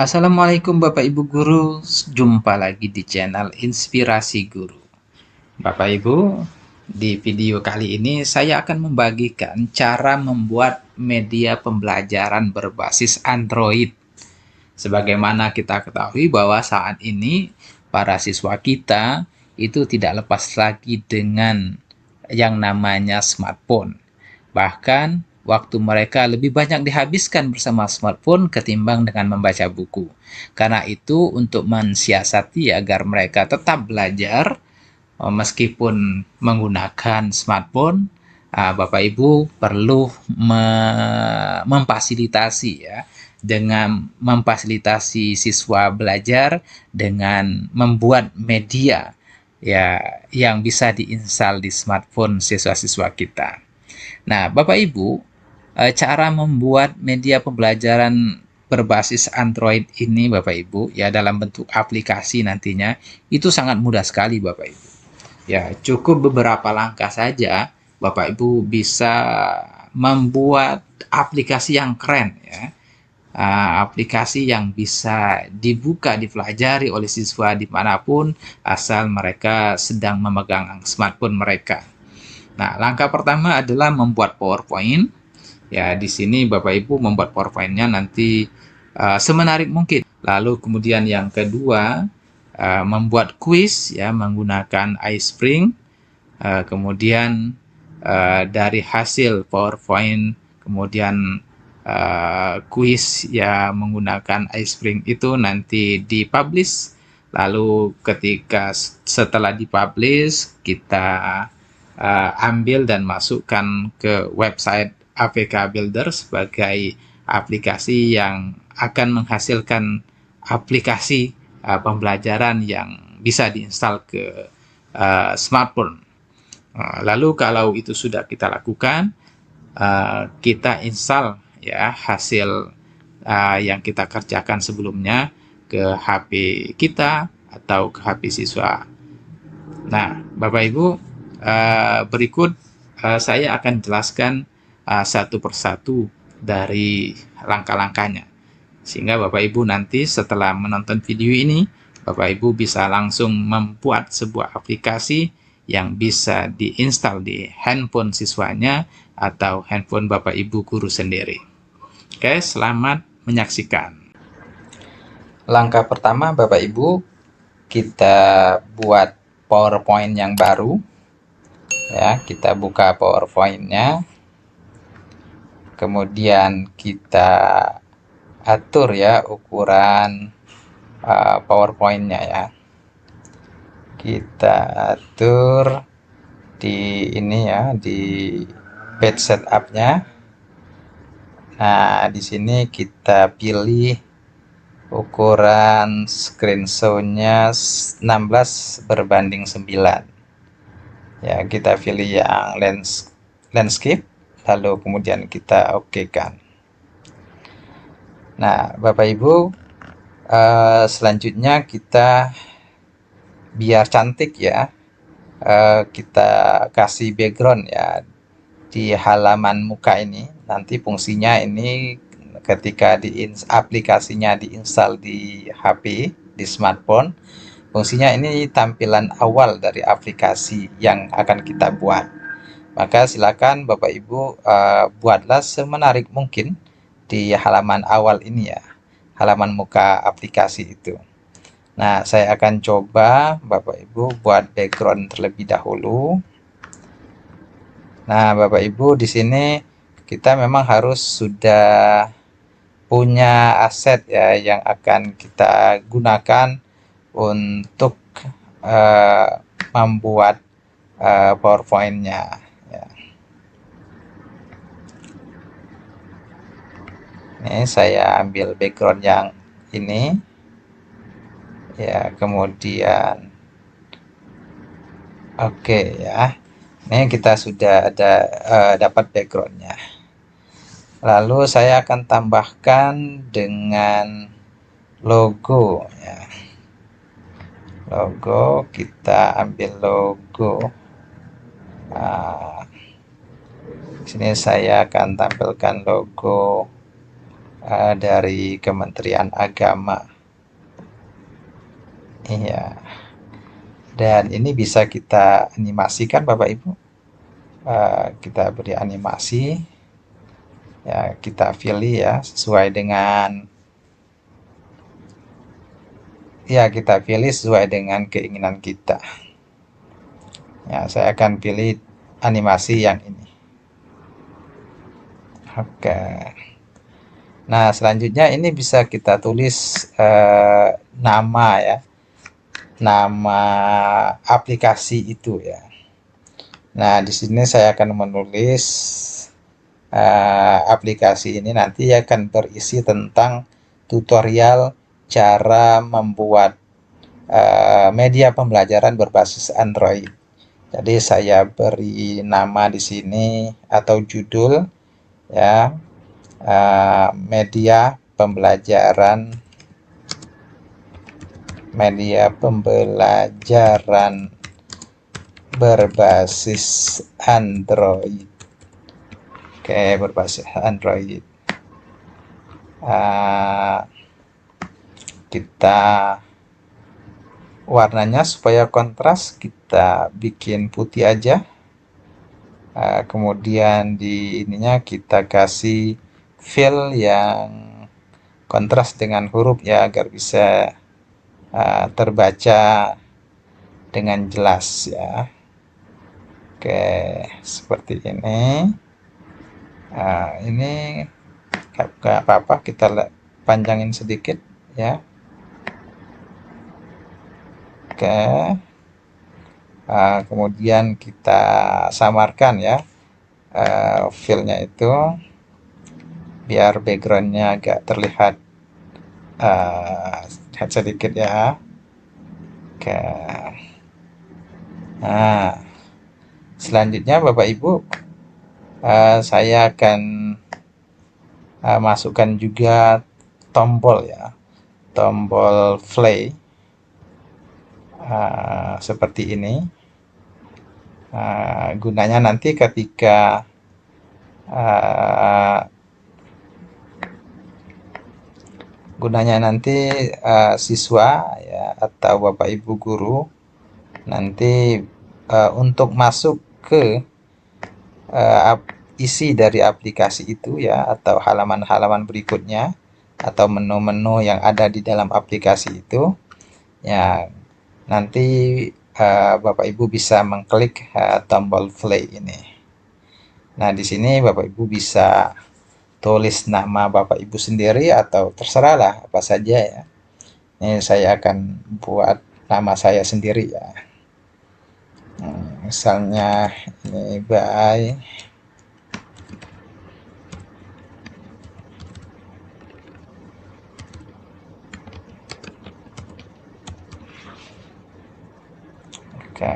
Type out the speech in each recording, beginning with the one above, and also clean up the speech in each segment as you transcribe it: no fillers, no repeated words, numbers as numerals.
Assalamualaikum Bapak Ibu Guru, jumpa lagi di channel Inspirasi Guru. Bapak Ibu, di video kali ini saya akan membagikan cara membuat media pembelajaran berbasis Android. Sebagaimana kita ketahui bahwa saat ini para siswa kita itu tidak lepas lagi dengan yang namanya smartphone. Bahkan waktu mereka lebih banyak dihabiskan bersama smartphone ketimbang dengan membaca buku. Karena itu, untuk mensiasati agar mereka tetap belajar meskipun menggunakan smartphone, Bapak Ibu perlu memfasilitasi ya, dengan memfasilitasi siswa belajar dengan membuat media ya yang bisa diinstal di smartphone siswa-siswa kita. Nah, Bapak Ibu, cara membuat media pembelajaran berbasis Android ini Bapak Ibu ya dalam bentuk aplikasi nantinya itu sangat mudah sekali Bapak Ibu. Ya, cukup beberapa langkah saja Bapak Ibu bisa membuat aplikasi yang keren ya. Aplikasi yang bisa dibuka, dipelajari oleh siswa dimanapun asal mereka sedang memegang smartphone mereka. Nah, langkah pertama adalah membuat PowerPoint. Ya, di sini Bapak Ibu membuat PowerPoint-nya nanti semenarik mungkin. Lalu kemudian yang kedua, membuat kuis ya menggunakan iSpring. Kemudian dari hasil PowerPoint, kemudian kuis ya menggunakan iSpring itu nanti dipublish. Lalu ketika setelah dipublish, kita ambil dan masukkan ke website APK Builder sebagai aplikasi yang akan menghasilkan aplikasi pembelajaran yang bisa diinstal ke smartphone. Lalu kalau itu sudah kita lakukan, kita install ya hasil yang kita kerjakan sebelumnya ke HP kita atau ke HP siswa. Nah, Bapak Ibu, berikut saya akan jelaskan satu persatu dari langkah-langkahnya. Sehingga Bapak Ibu nanti setelah menonton video ini, Bapak Ibu bisa langsung membuat sebuah aplikasi yang bisa diinstal di handphone siswanya atau handphone Bapak Ibu guru sendiri. Oke, selamat menyaksikan. Langkah pertama Bapak Ibu, kita buat PowerPoint yang baru. Ya, kita buka PowerPoint-nya. Kemudian kita atur ya ukuran PowerPoint-nya ya. Kita atur di ini ya, di page setup-nya. Nah, di sini kita pilih ukuran screenshot-nya 16:9. Ya, kita pilih yang landscape, lalu kemudian kita oke-kan. Nah, Bapak Ibu, selanjutnya kita biar cantik ya, kita kasih background ya di halaman muka ini. Nanti fungsinya ini ketika aplikasinya diinstal di HP, di smartphone, fungsinya ini tampilan awal dari aplikasi yang akan kita buat. Maka silakan Bapak Ibu buatlah semenarik mungkin di halaman awal ini ya, halaman muka aplikasi itu. Nah, saya akan coba Bapak Ibu buat background terlebih dahulu. Nah, Bapak Ibu di sini kita memang harus sudah punya aset ya yang akan kita gunakan untuk membuat PowerPoint-nya. Ya. Ini saya ambil background yang ini. Ya, kemudian oke ya. Ini kita sudah ada dapat backgroundnya. Lalu saya akan tambahkan dengan logo ya. Logo, kita ambil logo. Nah, sini saya akan tampilkan logo dari Kementerian Agama. Iya, dan ini bisa kita animasikan Bapak Ibu. Kita beri animasi, ya kita pilih ya sesuai dengan keinginan kita. Ya, saya akan pilih animasi yang ini. Oke. Nah, selanjutnya ini bisa kita tulis nama ya, nama aplikasi itu ya. Nah, di sini saya akan menulis aplikasi ini nanti akan berisi tentang tutorial cara membuat media pembelajaran berbasis Android. Jadi saya beri nama di sini atau judul ya, media pembelajaran berbasis Android. Oke, berbasis Android. Kita warnanya supaya kontras kita bikin putih aja. Kemudian di ininya kita kasih fill yang kontras dengan huruf ya agar bisa terbaca dengan jelas ya. Oke, seperti ini. Ini nggak apa-apa, kita panjangin sedikit ya. Oke. Kemudian kita samarkan ya fillnya itu biar backgroundnya agak terlihat sedikit ya. Oke. Nah, selanjutnya Bapak Ibu, saya akan masukkan juga tombol ya, tombol play seperti ini. Gunanya nanti ketika siswa ya atau Bapak Ibu guru nanti untuk masuk ke isi dari aplikasi itu ya atau halaman-halaman berikutnya atau menu-menu yang ada di dalam aplikasi itu ya, nanti Bapak Ibu bisa mengklik tombol play ini. Nah, di sini Bapak Ibu bisa tulis nama Bapak Ibu sendiri atau terserahlah apa saja ya. Ini saya akan buat nama saya sendiri ya. Misalnya ini by oke.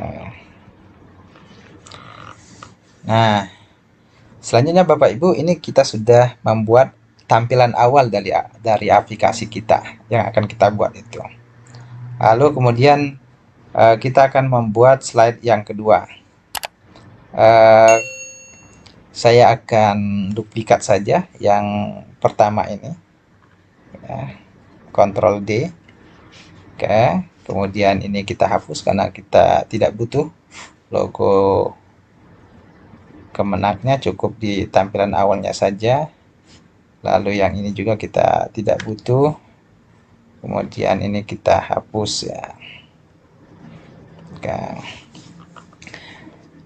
Nah, selanjutnya Bapak Ibu, ini kita sudah membuat tampilan awal dari aplikasi kita yang akan kita buat itu. Lalu kemudian kita akan membuat slide yang kedua. Saya akan duplikat saja yang pertama ini. Ya, Ctrl D. Oke, kemudian ini kita hapus karena kita tidak butuh logo kemenaknya, cukup di tampilan awalnya saja. Lalu yang ini juga kita tidak butuh. Kemudian ini kita hapus ya. Oke.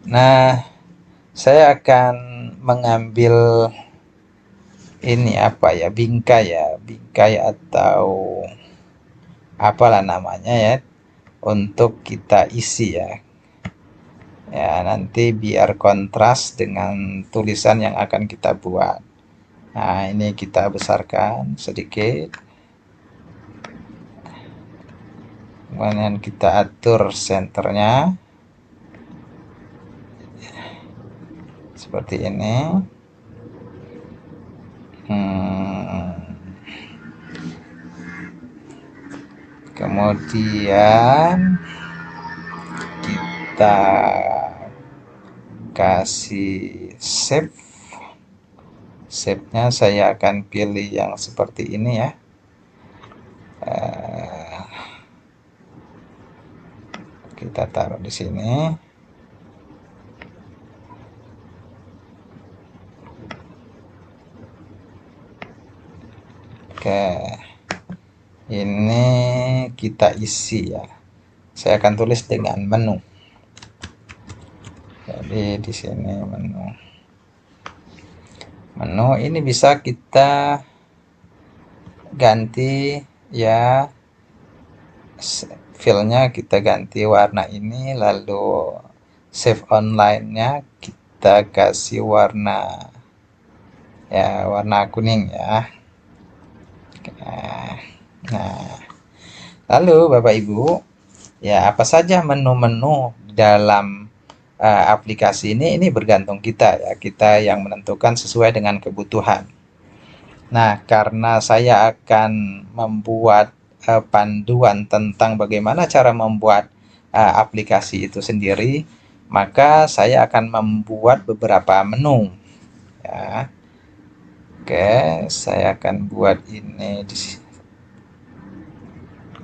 Nah, saya akan mengambil ini apa ya, bingkai atau apalah namanya ya, untuk kita isi ya. Ya, nanti biar kontras dengan tulisan yang akan kita buat. Nah, ini kita besarkan sedikit. Kemudian kita atur senternya. Seperti ini. Kemudian kita kasih save. Shape-nya saya akan pilih yang seperti ini ya. Kita taruh di sini. Oke, ini kita isi ya. Saya akan tulis dengan menu. Jadi di sini menu. Menu ini bisa kita ganti ya, filenya kita ganti warna ini, lalu save online-nya kita kasih warna ya, warna kuning ya. Nah, lalu Bapak Ibu, ya apa saja menu-menu dalam aplikasi ini bergantung kita ya, kita yang menentukan sesuai dengan kebutuhan. Nah, karena saya akan membuat panduan tentang bagaimana cara membuat aplikasi itu sendiri, maka saya akan membuat beberapa menu ya. Oke, saya akan buat ini di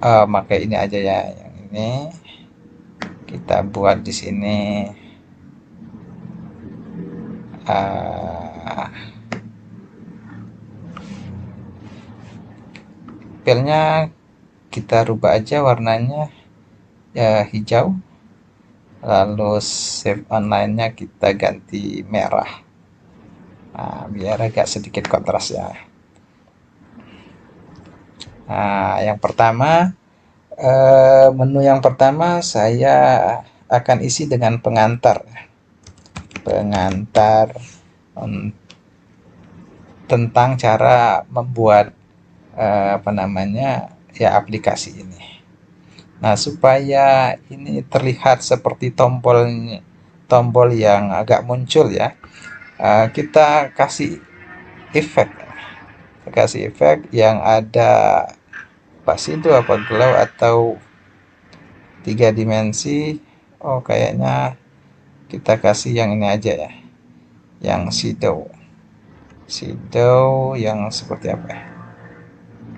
maka ini aja ya, yang ini kita buat di sini. Filenya kita rubah aja warnanya ya hijau, lalu save online-nya kita ganti merah. Nah, biar agak sedikit kontras ya. Nah, yang pertama, menu yang pertama saya akan isi dengan pengantar. Pengantar tentang cara membuat apa namanya ya, aplikasi ini. Nah, supaya ini terlihat seperti tombol yang agak muncul ya, kita kasih efek yang ada apa sih itu, apa glow atau 3 dimensi. Oh, kayaknya kita kasih yang ini aja ya, yang shadow yang seperti apa ya.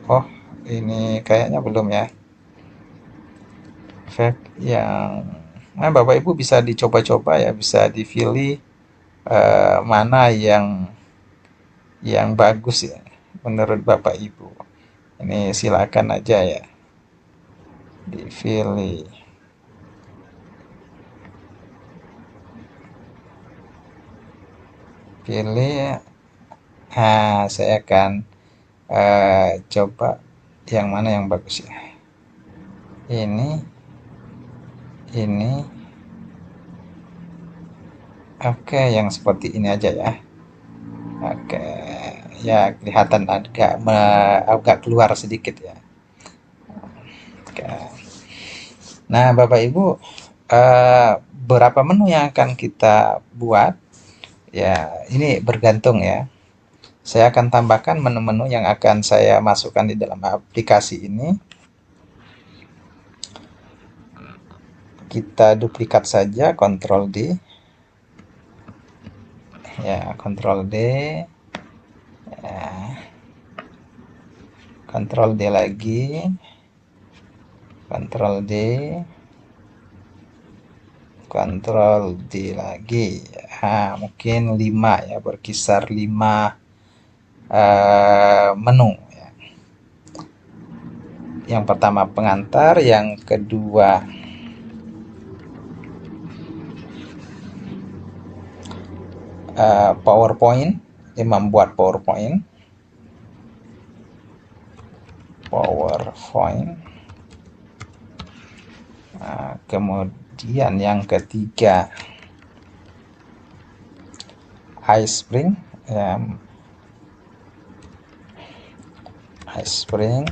Oh, ini kayaknya belum ya. Efek yang Bapak Ibu bisa dicoba-coba ya, bisa dipilih mana yang bagus ya menurut Bapak Ibu. Ini silakan aja ya dipilih. Pilih. Nah, saya akan coba yang mana yang bagus ya. Ini. Oke, yang seperti ini aja ya. Oke, ya kelihatan agak keluar sedikit ya. Oke. Nah, Bapak Ibu, berapa menu yang akan kita buat? Ya, ini bergantung ya. Saya akan tambahkan menu-menu yang akan saya masukkan di dalam aplikasi ini. Kita duplikat saja, Ctrl D. Ya, Ctrl D. Ya. Ctrl D lagi. Ctrl D. Ctrl D lagi. Mungkin 5 ya, berkisar 5 menu ya. Yang pertama pengantar, yang kedua PowerPoint, membuat PowerPoint. Kemudian yang ketiga iSpring ya. iSpring.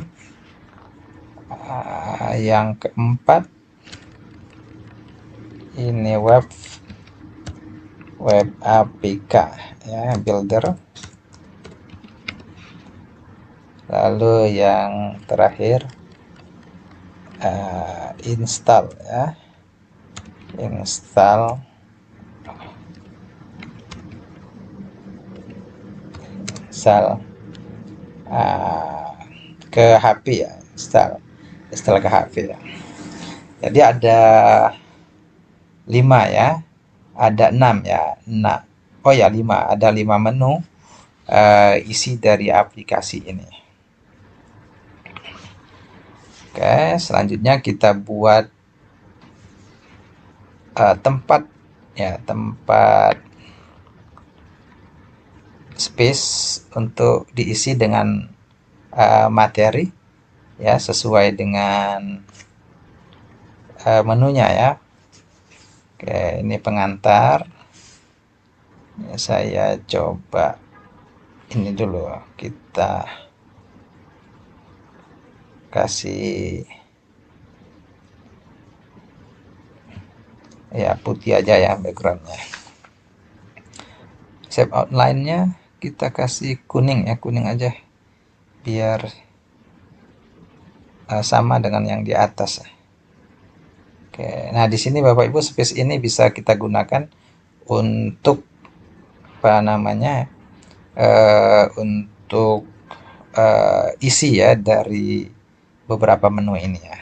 Yang keempat ini web APK ya, builder. Lalu yang terakhir install ya, install ke HP ya, install ke HP ya. Jadi ada 5 ya, ada 6 ya, 6. Oh ya 5, ada 5 menu isi dari aplikasi ini. Oke, selanjutnya kita buat tempat ya, tempat space untuk diisi dengan materi ya, sesuai dengan menunya ya. Oke, ini pengantar. Ya, saya coba ini dulu, kita kasih ya putih aja ya backgroundnya. Shape outline-nya kita kasih kuning ya, kuning aja biar sama dengan yang di atas. Oke, nah di sini Bapak Ibu space ini bisa kita gunakan untuk apa namanya, untuk isi ya dari beberapa menu ini ya.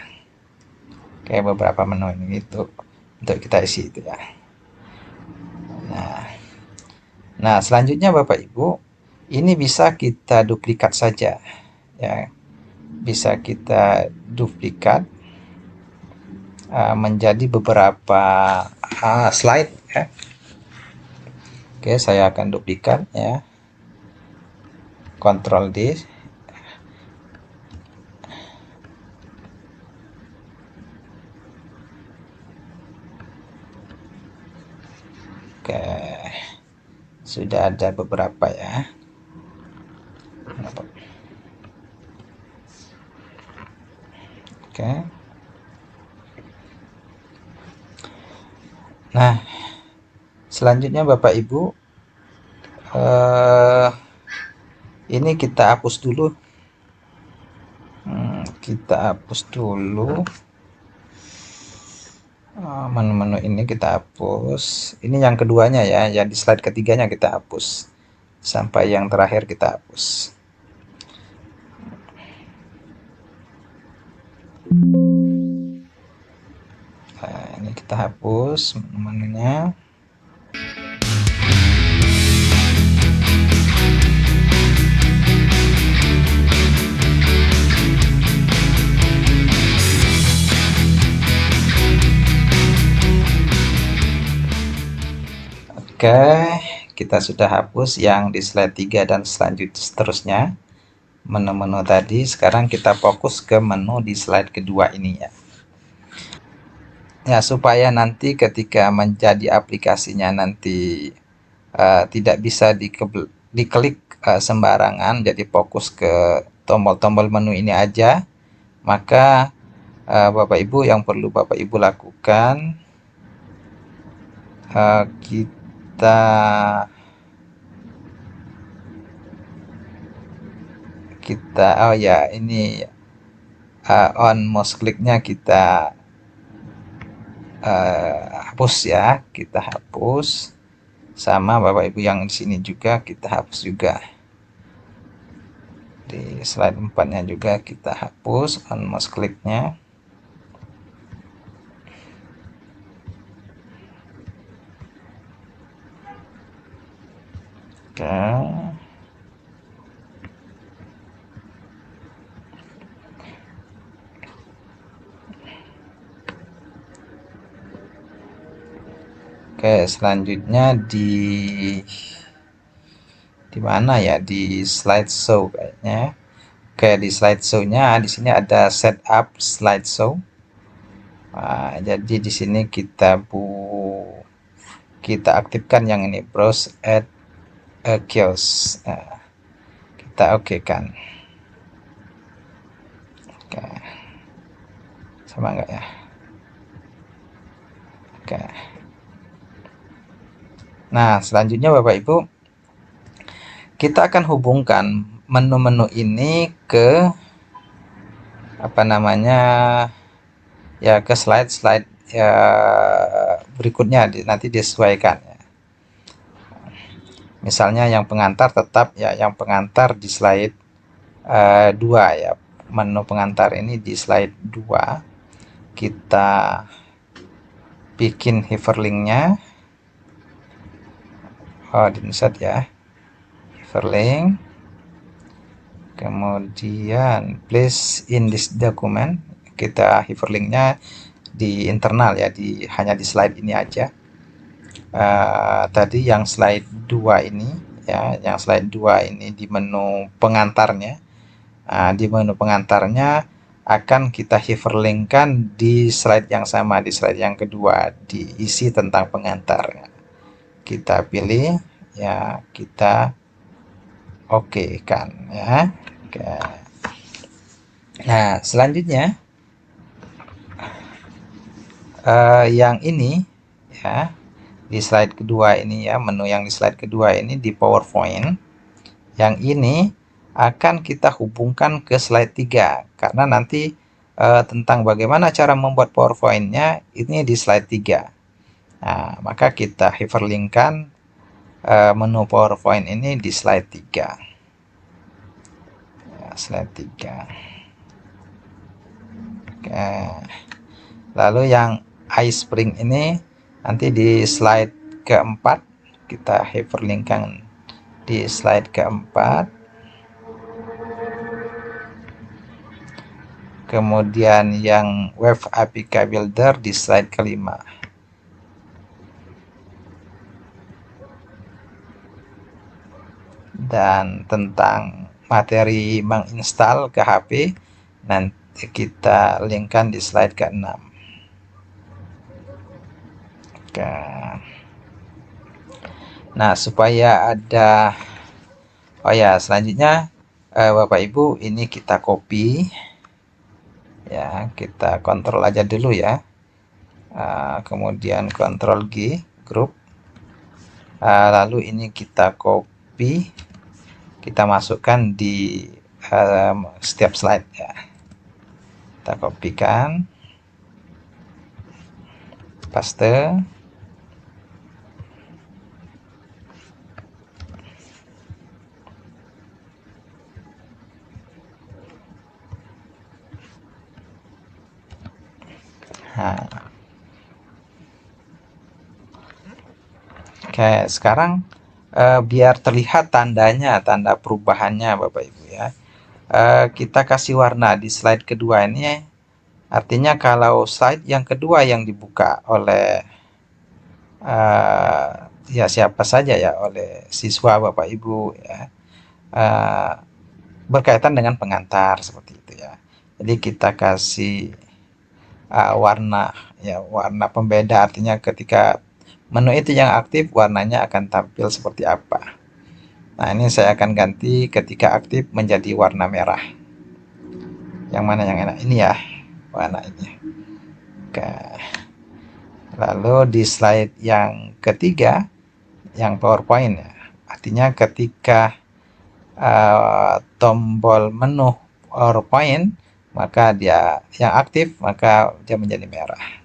Oke, beberapa menu ini itu untuk kita isi itu ya. Nah, selanjutnya Bapak Ibu, ini bisa kita duplikat saja ya. Bisa kita duplikat menjadi beberapa slide ya. Oke, saya akan duplikat ya. Ctrl D. Oke, sudah ada beberapa ya. Oke. Nah, selanjutnya Bapak Ibu, ini kita hapus dulu. Kita hapus dulu. Menu-menu ini kita hapus. Ini yang keduanya ya, yang di slide ketiganya kita hapus. Sampai yang terakhir kita hapus. Nah, ini kita hapus menu-menunya. Oke, kita sudah hapus yang di slide 3 dan seterusnya. Menu-menu tadi, sekarang kita fokus ke menu di slide kedua ini ya. Ya, supaya nanti ketika menjadi aplikasinya nanti tidak bisa diklik sembarangan, jadi fokus ke tombol-tombol menu ini aja, maka Bapak Ibu yang perlu Bapak Ibu lakukan, kita oh ya ini on mouse clicknya kita hapus ya, kita hapus. Sama Bapak Ibu yang di sini juga kita hapus juga. Di slide 4-nya juga kita hapus on mouse click-nya. Oke. Oke, selanjutnya di mana ya, di slideshow kayaknya. Oke, di slideshow-nya di sini ada setup slideshow. Nah, jadi di sini kita aktifkan yang ini, browse add a kiosk. Nah, kita oke kan. Oke, sama enggak ya? Oke. Nah, selanjutnya Bapak Ibu, kita akan hubungkan menu-menu ini ke apa namanya ya, ke slide-slide ya berikutnya, nanti disesuaikan ya. Misalnya yang pengantar tetap ya, yang pengantar di slide 2 ya. Menu pengantar ini di slide 2. Kita bikin hyperlinknya. Di insert ya. Hyperlink. Kemudian place in this document. Kita hyperlinknya di internal ya, hanya di slide ini aja. Tadi yang slide 2 ini ya, yang slide 2 ini di menu pengantarnya. Di menu pengantarnya akan kita hyperlinkkan di slide yang sama, di slide yang kedua, diisi tentang pengantar. Kita pilih ya, kita oke kan ya. Oke. Nah, selanjutnya yang ini ya, di slide kedua ini ya, menu yang di slide kedua ini di PowerPoint. Yang ini akan kita hubungkan ke slide 3 karena nanti tentang bagaimana cara membuat PowerPoint-nya ini di slide 3. Nah, maka kita hyperlinkkan menu PowerPoint ini di slide 3. Ya, slide 3. Oke. Lalu yang iSpring ini nanti di slide keempat, kita hyperlinkkan di slide keempat. Kemudian yang Web APK Builder di slide kelima. Dan tentang materi menginstal ke HP nanti kita linkkan di slide ke-6. Oke. Nah, supaya ada selanjutnya Bapak Ibu, ini kita copy ya, kita kontrol aja dulu ya. Kemudian Ctrl G grup. Lalu ini kita copy, kita masukkan di setiap slide ya. Kita kopikan, paste. Nah. Oke, sekarang biar terlihat tandanya, tanda perubahannya Bapak Ibu ya. Kita kasih warna di slide kedua ini. Artinya kalau slide yang kedua yang dibuka oleh ya siapa saja ya, oleh siswa Bapak Ibu ya, berkaitan dengan pengantar seperti itu ya. Jadi kita kasih warna ya, warna pembeda, artinya ketika menu itu yang aktif warnanya akan tampil seperti apa. Nah, ini saya akan ganti ketika aktif menjadi warna merah. Yang mana yang enak? Ini ya, warna ini. Oke. Lalu di slide yang ketiga, yang PowerPoint ya, artinya ketika tombol menu PowerPoint maka dia yang aktif, maka dia menjadi merah.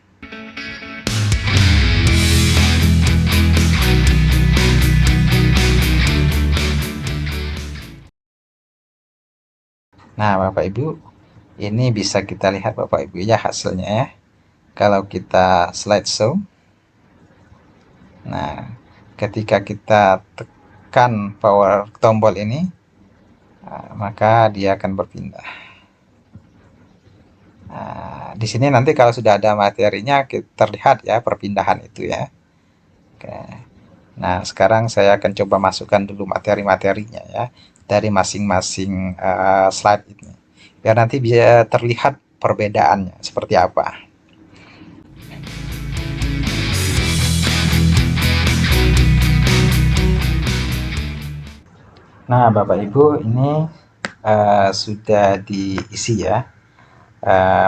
Nah, Bapak Ibu, ini bisa kita lihat Bapak Ibu ya hasilnya ya. Kalau kita slideshow, nah ketika kita tekan power tombol ini, maka dia akan berpindah. Nah, di sini nanti kalau sudah ada materinya terlihat ya perpindahan itu ya. Oke. Nah, sekarang saya akan coba masukkan dulu materi-materinya ya dari masing-masing slide ini, biar nanti bisa terlihat perbedaannya seperti apa. Nah, Bapak Ibu, ini sudah diisi ya.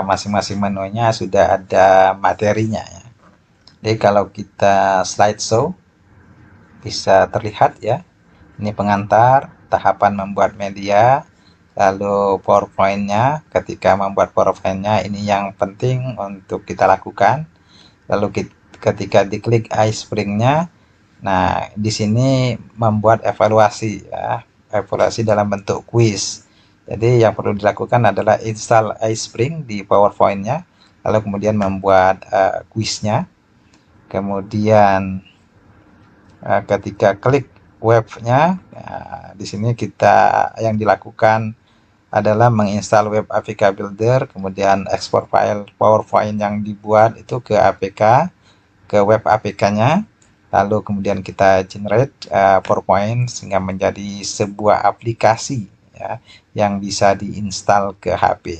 Masing-masing menunya sudah ada materinya ya. Jadi kalau kita slideshow bisa terlihat ya. Ini pengantar, tahapan membuat media, lalu PowerPoint-nya. Ketika membuat PowerPoint-nya ini yang penting untuk kita lakukan. Lalu ketika diklik iSpring-nya, Nah, di sini membuat evaluasi ya, evaluasi dalam bentuk kuis. Jadi yang perlu dilakukan adalah install iSpring di PowerPoint-nya, lalu kemudian membuat kuisnya. Kemudian ketika klik webnya, di sini yang dilakukan adalah menginstal Web APK Builder, kemudian ekspor file PowerPoint yang dibuat itu ke APK, ke web APK-nya, lalu kemudian kita generate PowerPoint sehingga menjadi sebuah aplikasi ya, yang bisa diinstal ke HP.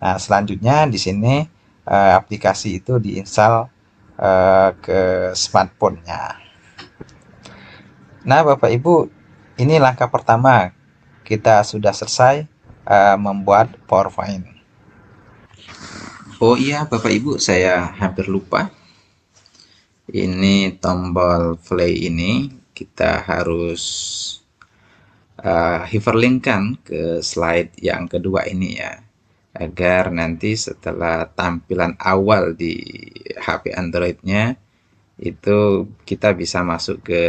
Nah, selanjutnya di sini aplikasi itu diinstal ke smartphone-nya. Nah, Bapak Ibu, ini langkah pertama. Kita sudah selesai membuat PowerPoint. Oh iya, Bapak Ibu, saya hampir lupa. Ini tombol play ini kita harus hyperlinkkan ke slide yang kedua ini ya, agar nanti setelah tampilan awal di HP Android-nya itu kita bisa masuk ke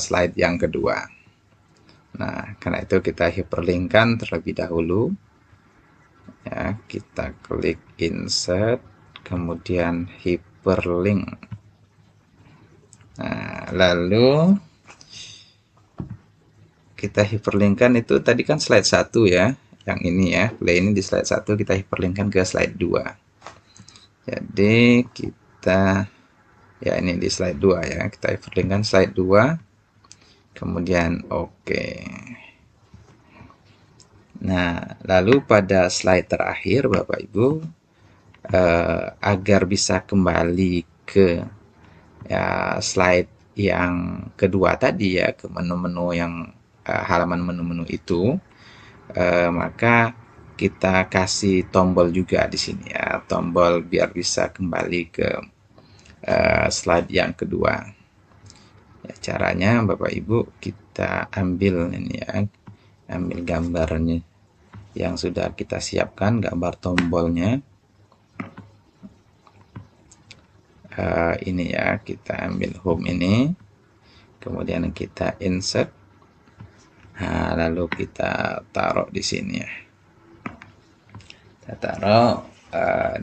slide yang kedua. Nah, karena itu kita hyperlinkkan terlebih dahulu. Ya, kita klik insert, kemudian hyperlink. Nah, lalu kita hyperlinkkan itu tadi kan slide 1 ya. Yang ini ya, play ini di slide 1 kita hyperlinkkan ke slide 2. Jadi kita ya ini di slide 2 ya, kita hyperlinkkan slide 2. Kemudian oke. Nah, lalu pada slide terakhir Bapak Ibu, agar bisa kembali ke ya slide yang kedua tadi ya, ke menu-menu yang halaman menu-menu itu, maka kita kasih tombol juga di sini ya, tombol biar bisa kembali ke slide yang kedua. Ya, caranya Bapak Ibu kita ambil ini ya, ambil gambarnya yang sudah kita siapkan, gambar tombolnya. Ini ya, kita ambil home ini, kemudian kita insert, nah, lalu kita taruh di sini ya, kita taruh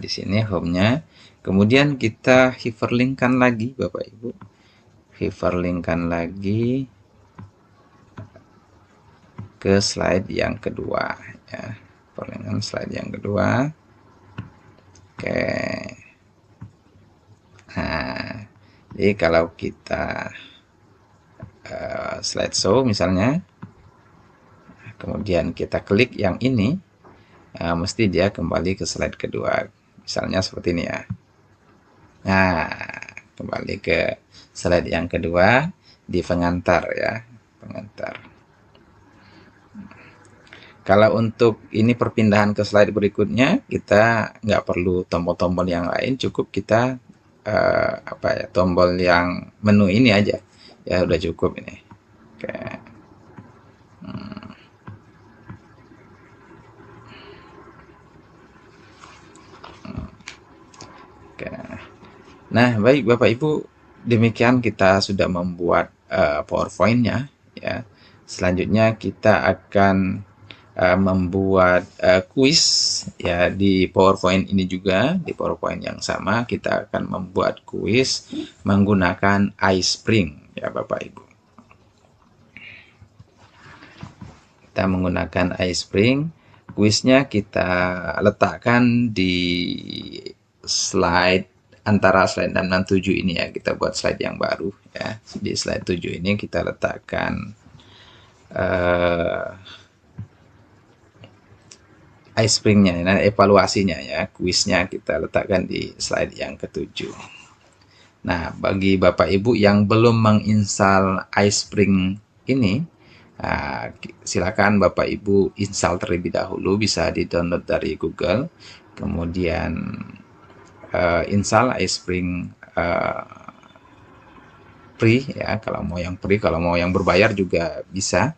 di sini home-nya, kemudian kita hyperlinkkan lagi Bapak Ibu, hyperlinkkan lagi ke slide yang kedua ya, hyperlinkkan slide yang kedua. Oke. Nah, jadi kalau kita slideshow misalnya, kemudian kita klik yang ini, mesti dia kembali ke slide kedua. Misalnya seperti ini ya. Nah, kembali ke slide yang kedua di pengantar ya, pengantar. Kalau untuk ini perpindahan ke slide berikutnya, kita nggak perlu tombol-tombol yang lain, cukup kita tombol yang menu ini aja ya, udah cukup ini. Oke. Oke. Nah, baik Bapak Ibu, demikian kita sudah membuat PowerPoint-nya ya. Selanjutnya kita akan membuat kuis ya di PowerPoint ini juga, di PowerPoint yang sama kita akan membuat kuis menggunakan iSpring ya Bapak Ibu. Kita menggunakan iSpring, kuisnya kita letakkan di slide antara slide 6 dan 7 ini ya, kita buat slide yang baru ya. Di slide 7 ini kita letakkan iSpring-nya, nah, evaluasinya ya, kuisnya kita letakkan di slide yang ketujuh. Nah, bagi Bapak Ibu yang belum menginstal iSpring ini, silakan Bapak Ibu install terlebih dahulu, bisa di-download dari Google, kemudian install iSpring free ya, kalau mau yang free, kalau mau yang berbayar juga bisa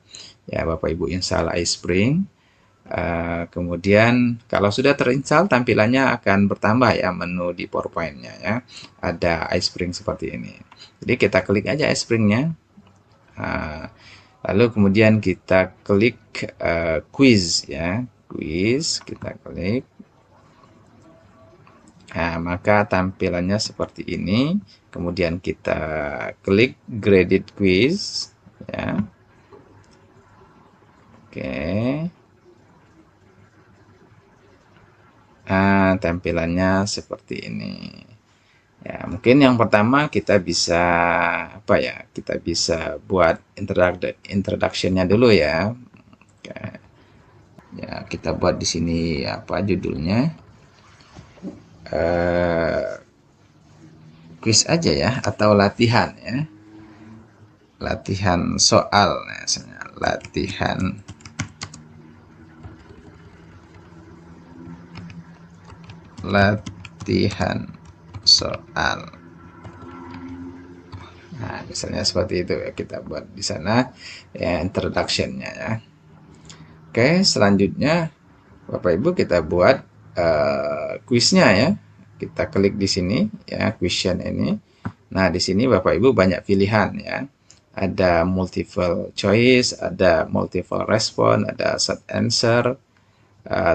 ya, Bapak Ibu install iSpring. Kemudian kalau sudah terinstall tampilannya akan bertambah ya menu di PowerPoint-nya ya. Ada iSpring seperti ini. Jadi kita klik aja iSpring-nya. Lalu kemudian kita klik quiz ya. Quiz kita klik. Nah, maka tampilannya seperti ini. Kemudian kita klik graded quiz ya. Oke. Nah, tampilannya seperti ini. Ya, mungkin yang pertama kita bisa apa ya? Kita bisa buat introduction-nya dulu ya. Oke. Ya, kita buat di sini apa judulnya? Quiz aja ya atau latihan ya. Latihan soal misalnya. Latihan soal. Nah, misalnya seperti itu ya kita buat di sana ya introduction-nya ya. Oke, selanjutnya Bapak Ibu kita buat kuisnya ya. Kita klik di sini ya question ini. Nah, di sini Bapak Ibu banyak pilihan ya. Ada multiple choice, ada multiple response, ada short answer,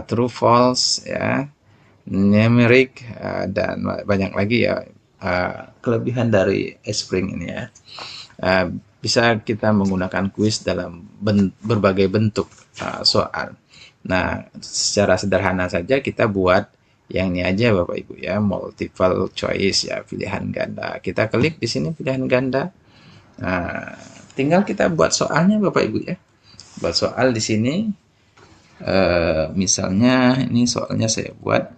true false ya, numeric dan banyak lagi ya kelebihan dari Spring ini ya. Bisa kita menggunakan kuis dalam berbagai bentuk soal. Nah, secara sederhana saja kita buat yang ini aja Bapak Ibu ya, multiple choice ya, pilihan ganda. Kita klik di sini pilihan ganda. Nah, tinggal kita buat soalnya Bapak Ibu ya. Buat soal di sini misalnya ini soalnya saya buat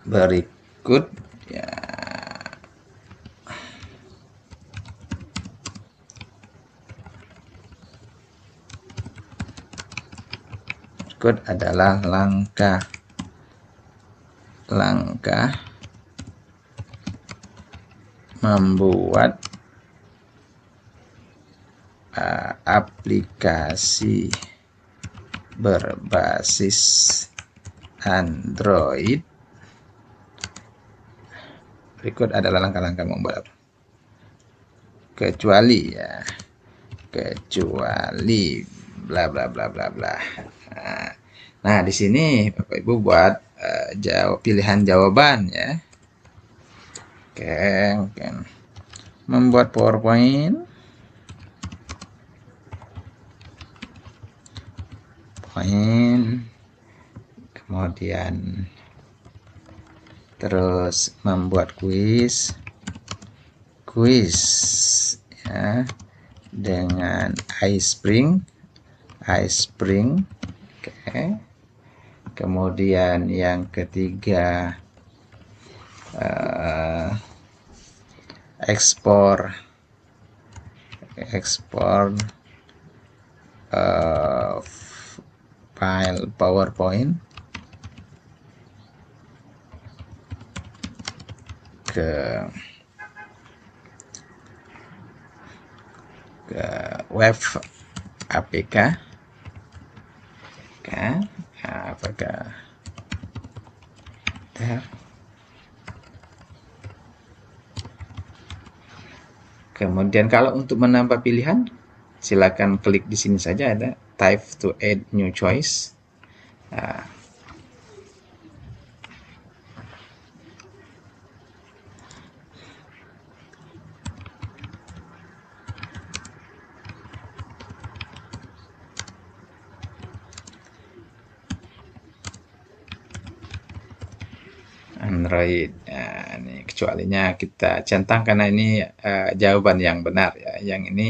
berikut ya. Berikut adalah langkah membuat aplikasi berbasis Android. Berikut adalah langkah-langkah membuat kecuali bla bla bla bla bla. Nah, di sini Bapak Ibu buat pilihan jawaban ya. Oke. Membuat PowerPoint. Kemudian terus membuat kuis ya dengan iSpring. Oke. Kemudian yang ketiga ekspor file PowerPoint ke web APK. Kemudian kalau untuk menambah pilihan, silakan klik di sini saja ada type to add new choice. Android. Nah, ini kecualinya kita centang karena ini jawaban yang benar ya. Yang ini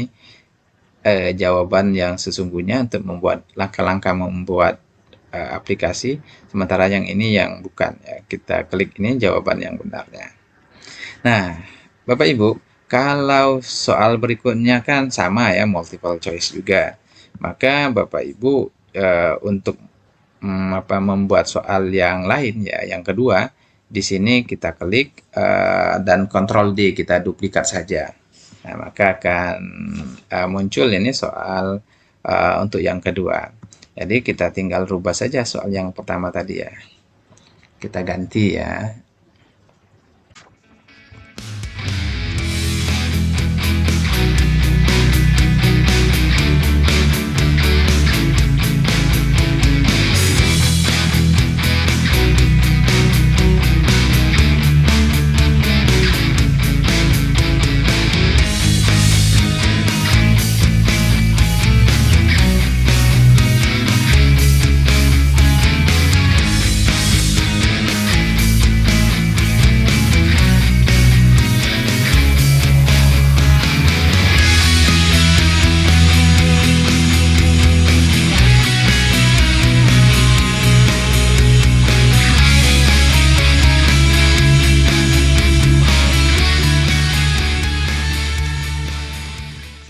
jawaban yang sesungguhnya untuk membuat langkah-langkah membuat aplikasi, sementara yang ini yang bukan ya. Kita klik ini jawaban yang benarnya. Nah, Bapak Ibu, kalau soal berikutnya kan sama ya, multiple choice juga. Maka Bapak Ibu untuk membuat soal yang lain ya, yang kedua, di sini kita klik dan Ctrl D kita duplikat saja. Nah, maka akan muncul ini soal untuk yang kedua. Jadi kita tinggal rubah saja soal yang pertama tadi ya. Kita ganti ya.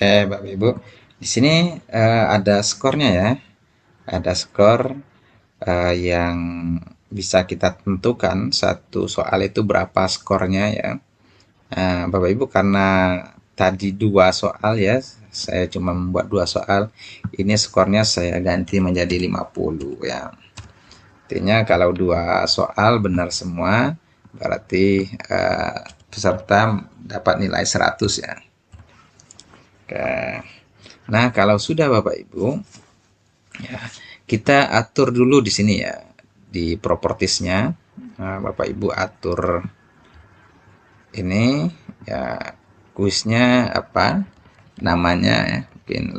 Bapak Ibu, di sini ada skornya ya. Ada skor yang bisa kita tentukan satu soal itu berapa skornya ya. Bapak Ibu, karena tadi dua soal ya, saya cuma membuat dua soal. Ini skornya saya ganti menjadi 50 ya. Artinya kalau dua soal benar semua, berarti peserta dapat nilai 100 ya. Oke. Nah, kalau sudah Bapak Ibu, ya, kita atur dulu di sini ya, di propertiesnya. Nah, Bapak Ibu atur ini ya, kuisnya apa namanya ya, mungkin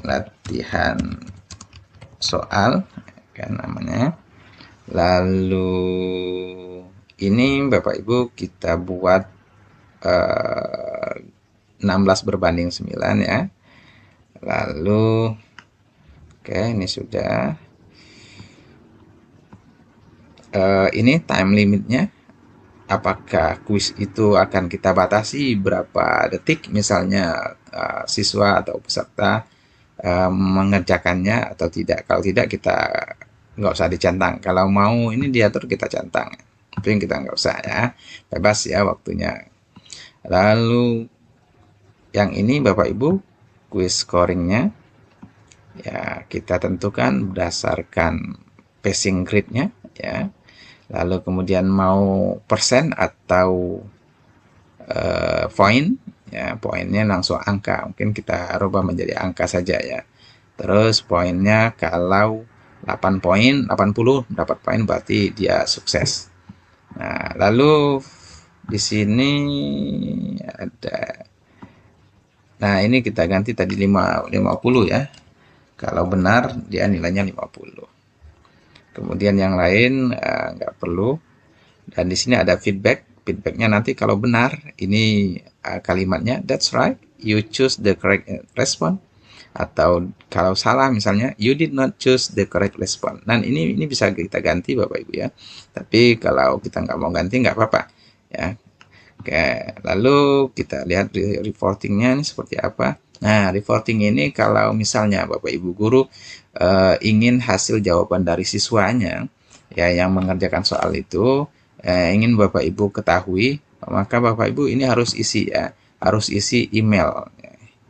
latihan soal kan namanya. Lalu ini Bapak Ibu kita buat 16 berbanding 9 ya. Lalu oke, ini sudah. Ini time limitnya. Apakah kuis itu akan kita batasi berapa detik, misalnya siswa atau peserta mengerjakannya atau tidak. Kalau tidak, kita nggak usah dicentang. Kalau mau ini diatur, kita centang. Tapi kita nggak usah ya, bebas ya waktunya. Lalu yang ini Bapak Ibu, kuis scoringnya ya, kita tentukan berdasarkan passing grade-nya ya. Lalu kemudian mau persen atau poin ya, poinnya langsung angka, mungkin kita rubah menjadi angka saja ya. Terus poinnya kalau 8 poin, 80 dapat poin, berarti dia sukses. Nah, lalu di sini ada, nah ini kita ganti tadi 50 ya. Kalau benar dia nilainya 50. Kemudian yang lain nggak perlu. Dan di sini ada feedback. Feedbacknya nanti kalau benar, ini kalimatnya that's right, you choose the correct response. Atau kalau salah misalnya you did not choose the correct response. Dan ini bisa kita ganti Bapak Ibu ya. Tapi kalau kita nggak mau ganti nggak apa-apa ya. Oke, lalu kita lihat reportingnya ini seperti apa. Nah, reporting ini kalau misalnya Bapak Ibu guru ingin hasil jawaban dari siswanya ya yang mengerjakan soal itu, ingin Bapak Ibu ketahui, maka Bapak Ibu ini harus isi ya, harus isi email,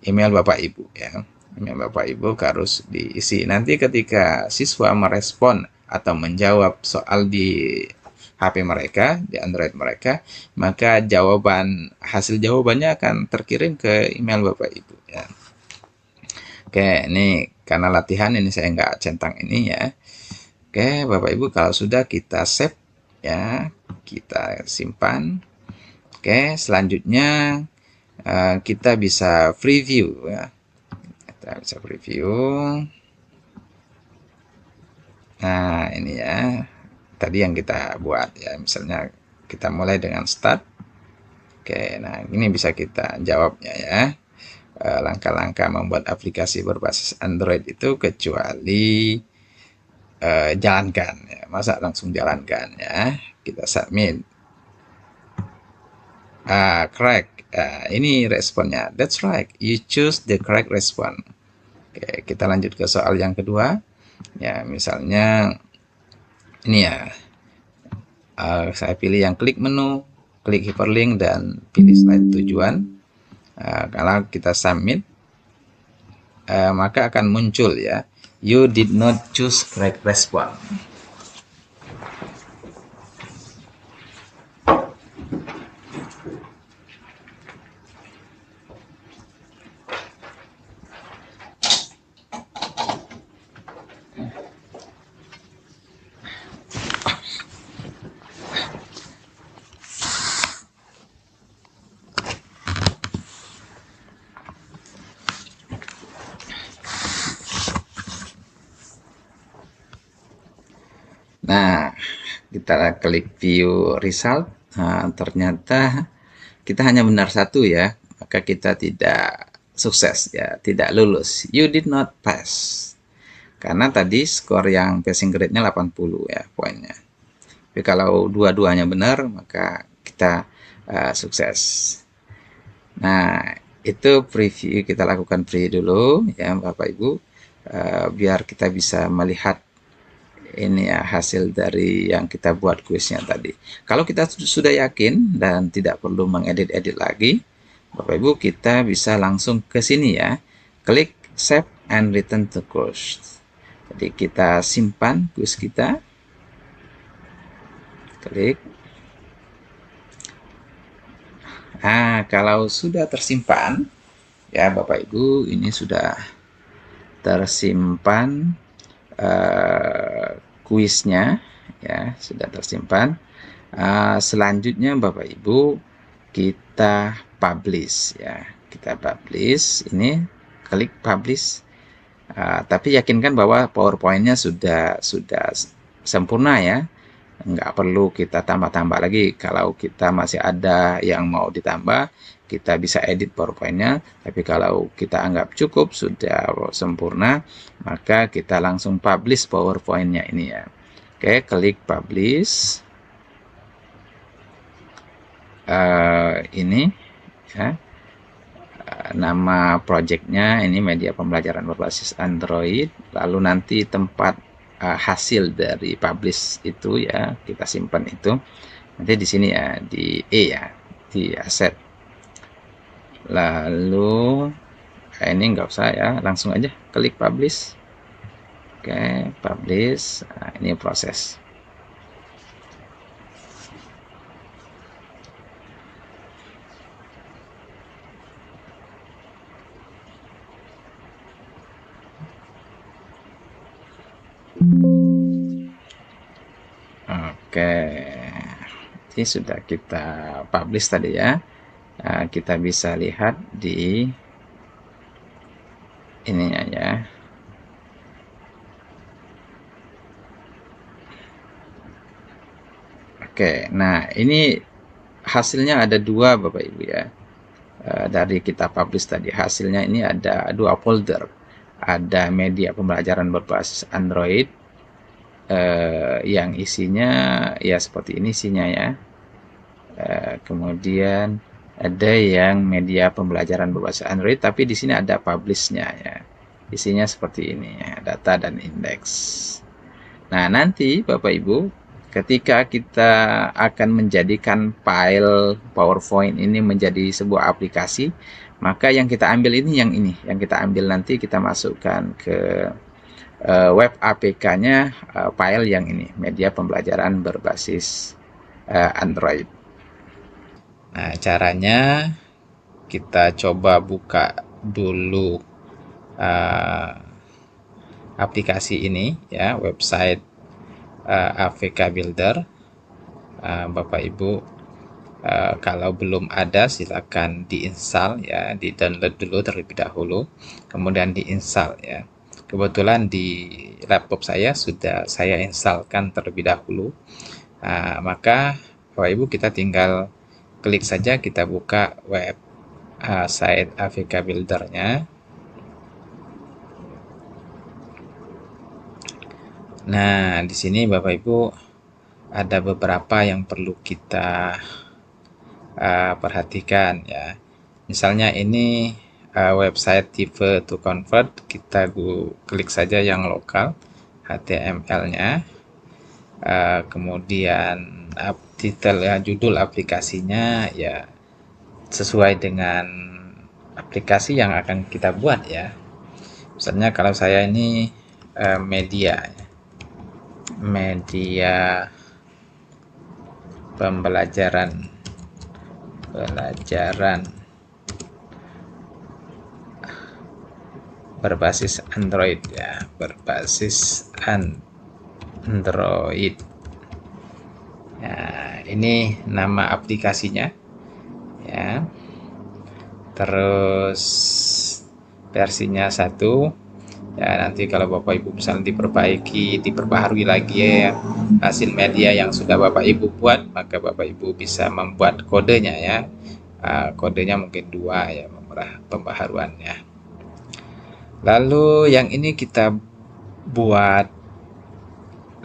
email Bapak Ibu ya. Email Bapak Ibu harus diisi. Nanti ketika siswa merespon atau menjawab soal di HP mereka, di Android mereka, maka hasil jawabannya akan terkirim ke email Bapak Ibu ya. Oke, ini karena latihan ini saya nggak centang ini ya. Oke, Bapak Ibu, kalau sudah kita save ya, kita simpan. Oke, selanjutnya kita bisa preview ya. Kita bisa preview. Nah, ini ya. Tadi yang kita buat ya, misalnya kita mulai dengan start. Oke, nah ini bisa kita jawabnya ya. Langkah-langkah membuat aplikasi berbasis Android itu kecuali jalankan ya. Masa langsung jalankan ya. Kita submit. Correct. Ini responnya. That's right. You choose the correct response. Oke, kita lanjut ke soal yang kedua. Ya, misalnya ini ya. Saya pilih yang klik menu. klik hyperlink dan pilih slide tujuan. Kalau kita submit, maka akan muncul ya, you did not choose correct response. Nah, kita klik view result. Nah, ternyata kita hanya benar satu ya, maka kita tidak sukses ya, tidak lulus. You did not pass. Karena tadi skor yang passing grade-nya 80 ya poinnya. Tapi kalau dua-duanya benar, maka kita sukses. Nah, itu preview, kita lakukan preview dulu ya Bapak Ibu, biar kita bisa melihat ini ya hasil dari yang kita buat kuisnya tadi. Kalau kita sudah yakin dan tidak perlu mengedit-edit lagi, Bapak Ibu, kita bisa langsung ke sini ya, klik save and return to course. Jadi kita simpan kuis kita, klik. Nah, kalau sudah tersimpan ya Bapak Ibu, ini sudah tersimpan kuisnya ya, sudah tersimpan. Selanjutnya Bapak Ibu, kita publish ya, kita publish. Ini klik publish, tapi yakinkan bahwa PowerPoint-nya sudah sempurna ya, nggak perlu kita tambah-tambah lagi. Kalau kita masih ada yang mau ditambah, kita bisa edit PowerPoint-nya. Tapi kalau kita anggap cukup, sudah sempurna, maka kita langsung publish PowerPoint-nya ini ya. Oke, klik publish. Ini ya, nama projectnya ini media pembelajaran berbasis Android. Lalu nanti tempat hasil dari publish itu ya, kita simpan itu nanti di sini ya, di E ya, di asset. Lalu ini nggak usah ya, langsung aja klik publish. Oke, publish. Nah, ini proses. Oke, ini sudah kita publish tadi ya. Nah, kita bisa lihat di ininya ya. Oke, nah ini hasilnya ada dua Bapak Ibu ya. Dari kita publish tadi, hasilnya ini ada dua folder. Ada media pembelajaran berbasis Android yang isinya ya seperti ini isinya ya. Kemudian ada yang media pembelajaran berbasis Android, tapi di sini ada publish-nya ya. Isinya seperti ini ya, data dan indeks. Nah, nanti Bapak Ibu, ketika kita akan menjadikan file PowerPoint ini menjadi sebuah aplikasi, maka yang kita ambil ini yang kita ambil nanti kita masukkan ke web APK-nya, file yang ini, media pembelajaran berbasis Android. Nah, caranya kita coba buka dulu aplikasi ini ya, website AVK Builder. Bapak Ibu, kalau belum ada silakan diinstal ya, di download dulu terlebih dahulu, kemudian diinstal ya. Kebetulan di laptop saya sudah saya instalkan terlebih dahulu. Maka Bapak Ibu, kita tinggal klik saja, kita buka web site AVK Builder-nya. Nah, di sini Bapak Ibu ada beberapa yang perlu kita perhatikan ya. Misalnya ini website tipe to convert, kita klik saja yang lokal HTML-nya. Kemudian titel judul aplikasinya ya sesuai dengan aplikasi yang akan kita buat ya. Misalnya kalau saya ini media pembelajaran berbasis Android ya, berbasis Android. Nah, ini nama aplikasinya ya. Terus versinya 1 ya, nanti kalau Bapak Ibu misalnya diperbaharui lagi ya hasil media yang sudah Bapak Ibu buat, maka Bapak Ibu bisa membuat kodenya ya. Kodenya mungkin 2 ya, pembaharuannya. Lalu yang ini kita buat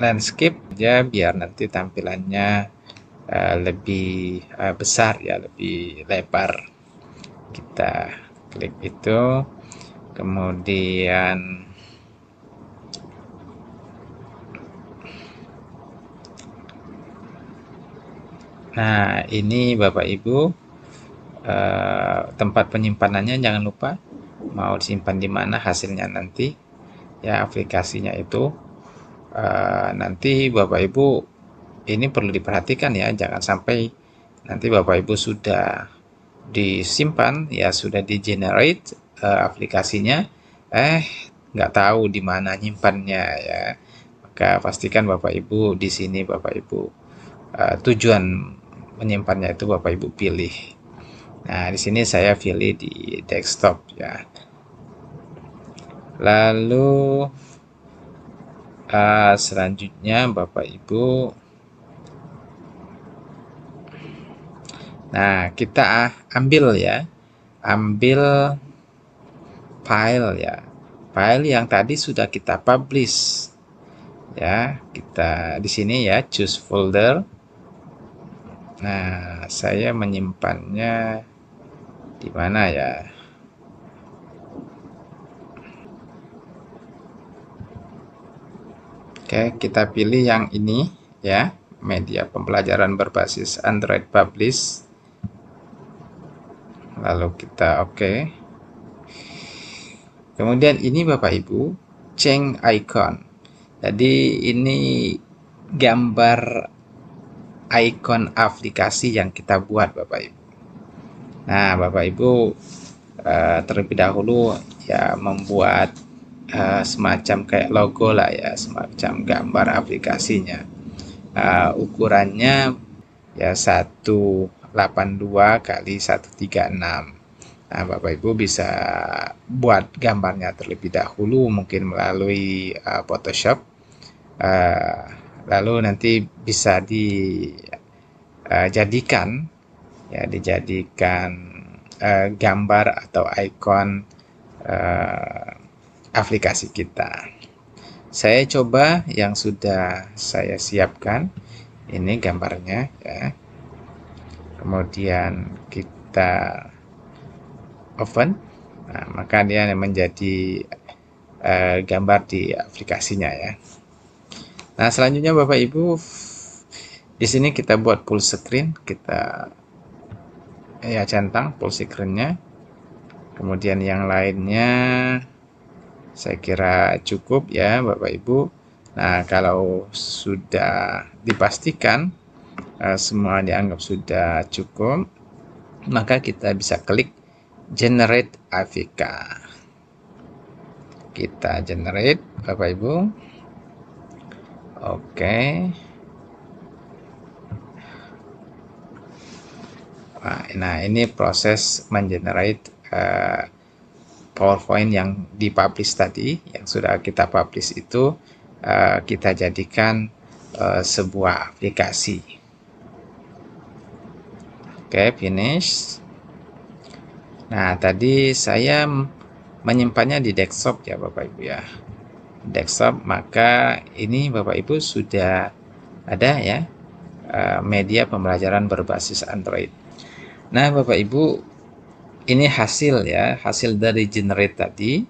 landscape ya, biar nanti tampilannya lebih besar ya, lebih lebar. Kita klik itu, kemudian nah ini Bapak Ibu tempat penyimpanannya jangan lupa mau disimpan di mana hasilnya nanti ya, aplikasinya itu nanti Bapak Ibu ini perlu diperhatikan ya, jangan sampai nanti Bapak Ibu sudah disimpan ya, sudah di generate aplikasinya nggak tahu di mana nyimpannya ya. Maka pastikan Bapak Ibu di sini Bapak Ibu tujuan menyimpannya itu Bapak Ibu pilih. Nah, di sini saya pilih di desktop ya. Lalu selanjutnya Bapak Ibu, nah kita ambil file ya, file yang tadi sudah kita publish ya. Kita di sini ya, choose folder. Nah, saya menyimpannya di mana ya? Oke, kita pilih yang ini ya, media pembelajaran berbasis Android publish. Lalu kita oke. Kemudian ini Bapak Ibu, change icon. Jadi ini gambar icon aplikasi yang kita buat Bapak Ibu. Nah, Bapak Ibu terlebih dahulu ya membuat semacam kayak logo lah ya, semacam gambar aplikasinya. Ukurannya ya 182 kali 136. Nah, Bapak Ibu bisa buat gambarnya terlebih dahulu mungkin melalui Photoshop. Lalu nanti bisa dijadikan gambar atau ikon aplikasi kita. Saya coba yang sudah saya siapkan, ini gambarnya ya. Kemudian kita open, nah, maka dia menjadi gambar di aplikasinya ya. Nah, selanjutnya Bapak Ibu, di sini kita buat full screen, kita ya centang full screen-nya. Kemudian yang lainnya saya kira cukup ya Bapak Ibu. Nah, kalau sudah dipastikan semua dianggap sudah cukup, maka kita bisa klik generate APK. Kita generate Bapak Ibu. Oke. Nah, ini proses mengenerate PowerPoint yang dipublish tadi, yang sudah kita publish itu kita jadikan sebuah aplikasi. Oke, finish. Nah, tadi saya menyimpannya di desktop ya Bapak Ibu ya. Desktop, maka ini Bapak Ibu sudah ada ya media pembelajaran berbasis Android. Nah, Bapak Ibu, ini hasil ya, hasil dari generate tadi.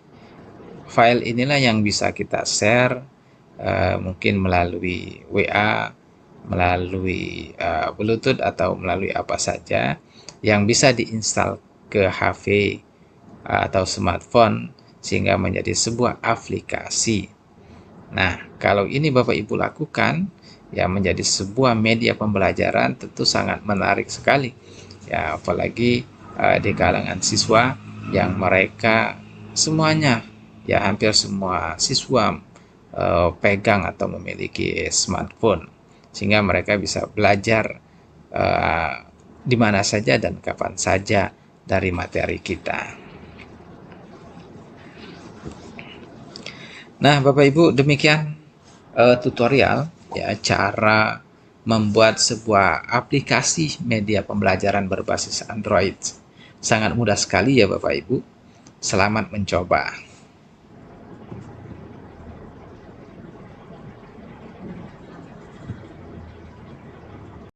File inilah yang bisa kita share mungkin melalui WA melalui Bluetooth atau melalui apa saja yang bisa diinstal ke HP atau smartphone sehingga menjadi sebuah aplikasi. Nah, kalau ini Bapak Ibu lakukan, ya menjadi sebuah media pembelajaran tentu sangat menarik sekali. Ya, apalagi di kalangan siswa yang mereka semuanya, ya hampir semua siswa pegang atau memiliki smartphone, sehingga mereka bisa belajar uh, di mana saja dan kapan saja dari materi kita. Nah, Bapak Ibu, demikian tutorial ya cara membuat sebuah aplikasi media pembelajaran berbasis Android. Sangat mudah sekali ya Bapak Ibu. Selamat mencoba.